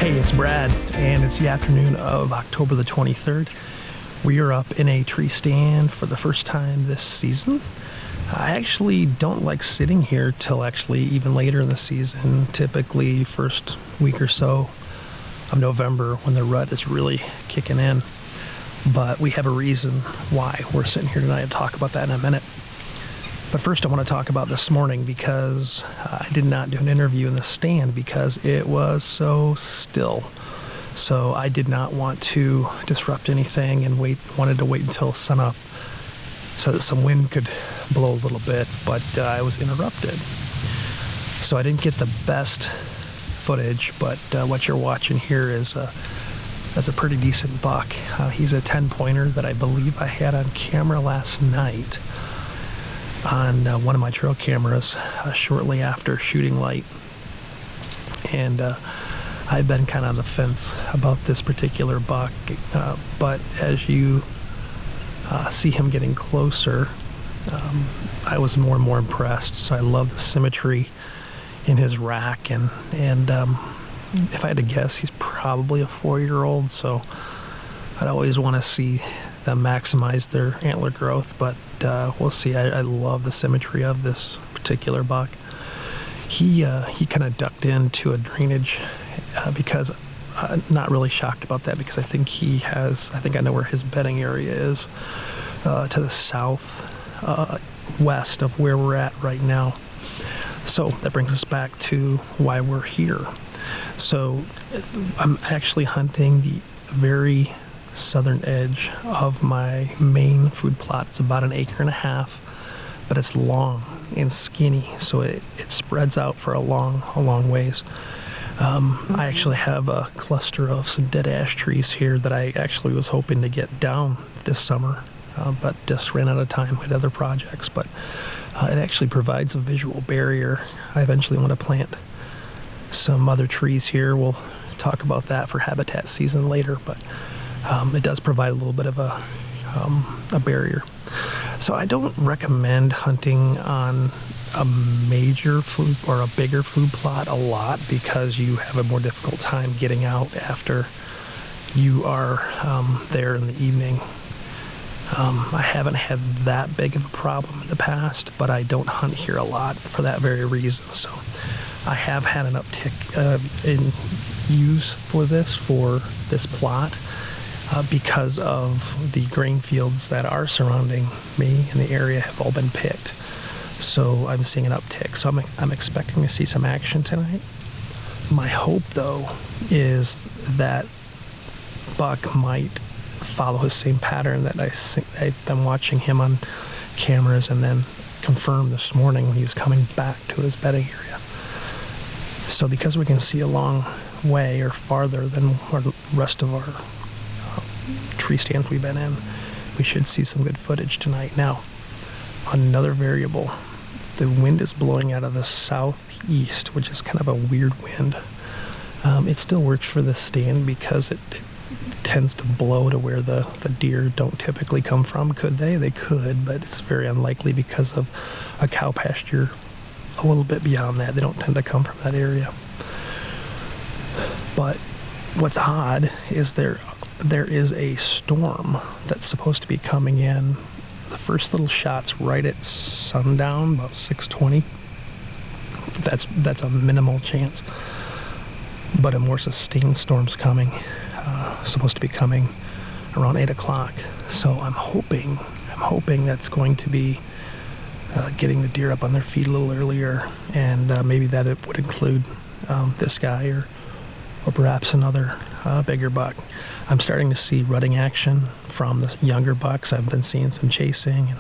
Hey, it's Brad, and it's the afternoon of October the 23rd. We are up in a tree stand for the first time this season. I actually don't like sitting here till actually even later in the season, typically first week or so of November when the rut is really kicking in. But we have a reason why we're sitting here tonight. I'll talk about that in a minute. But first I want to talk about this morning because I did not do an interview in the stand because it was so still. So I did not want to disrupt anything and wanted to wait until sunup so that some wind could blow a little bit, but I was interrupted. So I didn't get the best footage, but what you're watching here is a pretty decent buck. He's a 10-pointer that I believe I had on camera last night on one of my trail cameras shortly after shooting light. And I've been kind of on the fence about this particular buck, but as you see him getting closer, I was more and more impressed. So I love the symmetry in his rack, and if I had to guess, he's probably a 4-year-old, so I'd always want to see them maximize their antler growth, but we'll see. I love the symmetry of this particular buck. He kind of ducked into a drainage because I'm not really shocked about that, because I think I know where his bedding area is, to the south west of where we're at right now. So that brings us back to why we're here. So I'm actually hunting the very southern edge of my main food plot. It's about 1.5 acres, but it's long and skinny, so it spreads out for a long ways. I actually have a cluster of some dead ash trees here that I actually was hoping to get down this summer, but just ran out of time with other projects. But it actually provides a visual barrier. I eventually want to plant some other trees here. We'll talk about that for habitat season later, but it does provide a little bit of a barrier. So I don't recommend hunting on a major food or a bigger food plot a lot, because you have a more difficult time getting out after you are there in the evening. I haven't had that big of a problem in the past, but I don't hunt here a lot for that very reason. So I have had an uptick in use for this plot because of the grain fields that are surrounding me in the area have all been picked. So I'm seeing an uptick. So I'm expecting to see some action tonight. My hope, though, is that buck might follow his same pattern that I've been watching him on cameras, and then confirmed this morning when he was coming back to his bedding area. So because we can see a long way or farther than the rest of our tree stands we've been in, we should see some good footage tonight. Now, another variable, the wind is blowing out of the southeast, which is kind of a weird wind. It still works for this stand because it tends to blow to where the deer don't typically come from. Could they? They could, but it's very unlikely because of a cow pasture a little bit beyond that. They don't tend to come from that area. But what's odd is there is a storm that's supposed to be coming in. The first little shot's right at sundown, about 6:20. That's a minimal chance. But a more sustained storm's coming. Supposed to be coming around 8 o'clock. So I'm hoping that's going to be getting the deer up on their feet a little earlier, and maybe that it would include this guy or perhaps another bigger buck. I'm starting to see rutting action from the younger bucks. I've been seeing some chasing,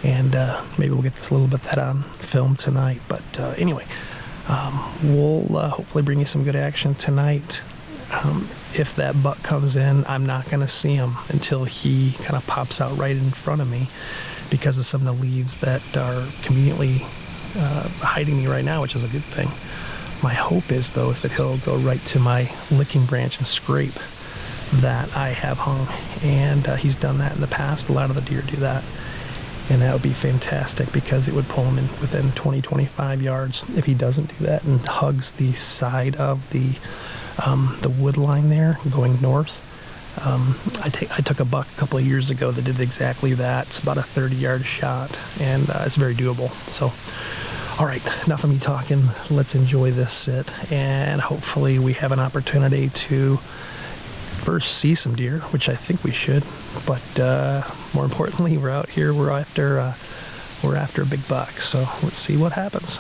and maybe we'll get this a little bit of that on film tonight. But anyway, we'll hopefully bring you some good action tonight. If that buck comes in, I'm not going to see him until he kind of pops out right in front of me because of some of the leaves that are conveniently hiding me right now, which is a good thing. My hope is that he'll go right to my licking branch and scrape that I have hung, and he's done that in the past. A lot of the deer do that, and that would be fantastic because it would pull him in within 20-25 yards. If he doesn't do that and hugs the side of the the wood line there going north. I took a buck a couple of years ago that did exactly that. It's about a 30-yard shot, and it's very doable. So, all right, enough of me talking. Let's enjoy this sit, and hopefully we have an opportunity to first see some deer, which I think we should. But more importantly, we're out here. We're after a big buck. So let's see what happens.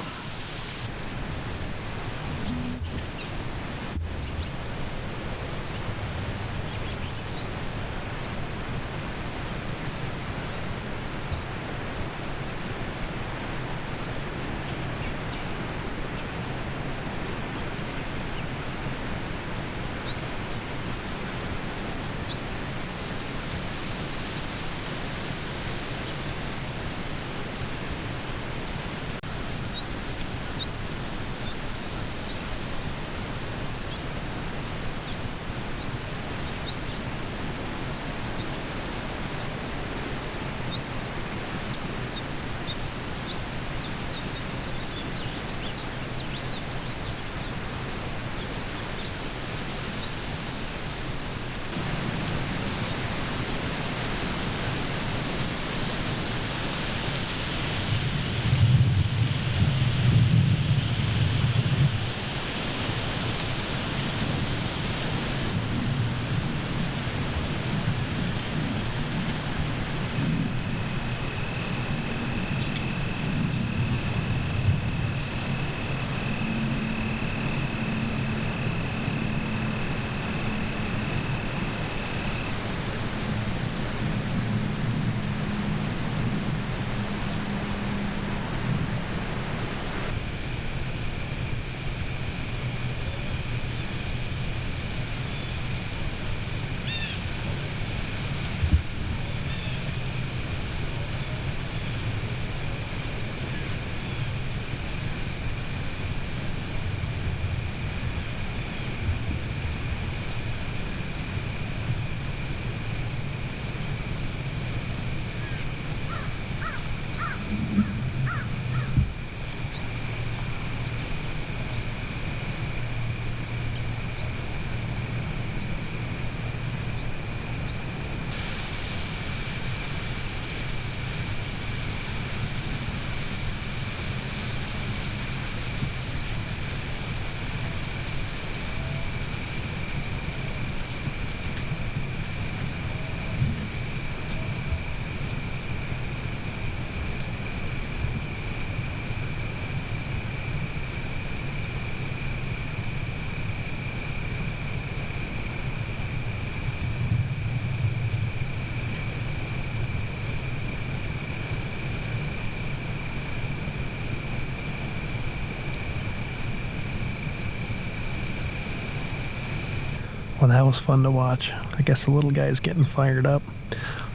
Well, that was fun to watch. I guess the little guy's getting fired up.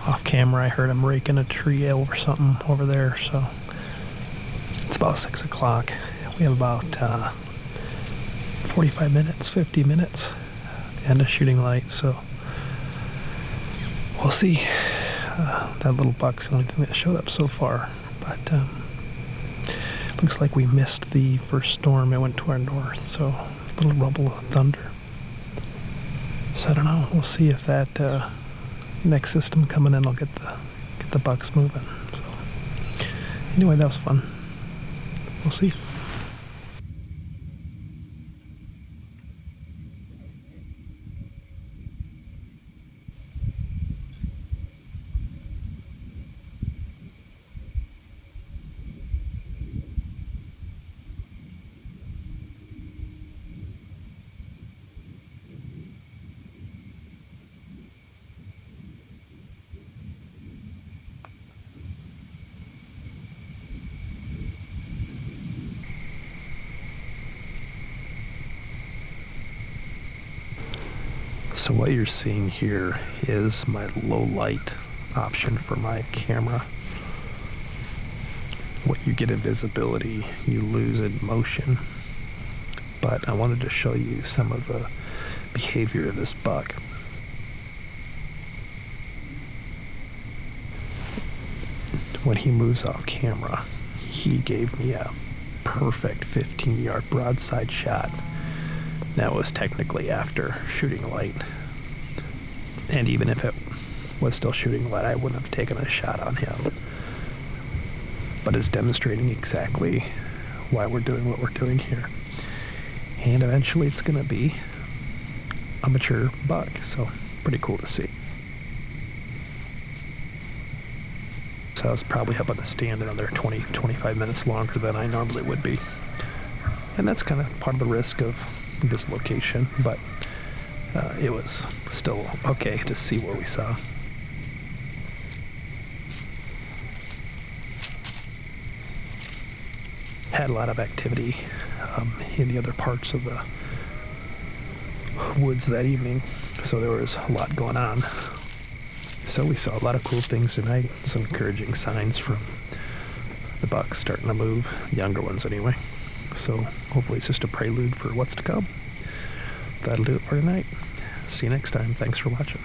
Off camera, I heard him raking a tree over something over there. So it's about 6 o'clock. We have about 45 minutes, 50 minutes, and a shooting light. So we'll see. That little buck's the only thing that showed up so far. But looks like we missed the first storm. It went to our north, so a little rumble of thunder. So I don't know. We'll see if that next system coming in will get the bucks moving. So anyway, that was fun. We'll see. So what you're seeing here is my low light option for my camera. What you get in visibility, you lose in motion. But I wanted to show you some of the behavior of this buck. When he moves off camera, he gave me a perfect 15-yard broadside shot Now it was technically after shooting light, and even if it was still shooting light, I wouldn't have taken a shot on him. But it's demonstrating exactly why we're doing what we're doing here. And eventually it's going to be a mature buck, so pretty cool to see. So I was probably up on the stand another 20-25 minutes longer than I normally would be. And that's kind of part of the risk of this location, but it was still okay to see what we saw. Had a lot of activity in the other parts of the woods that evening, so there was a lot going on. So we saw a lot of cool things tonight, some encouraging signs from the bucks starting to move, the younger ones anyway. So hopefully it's just a prelude for what's to come. That'll do it for tonight. See you next time. Thanks for watching.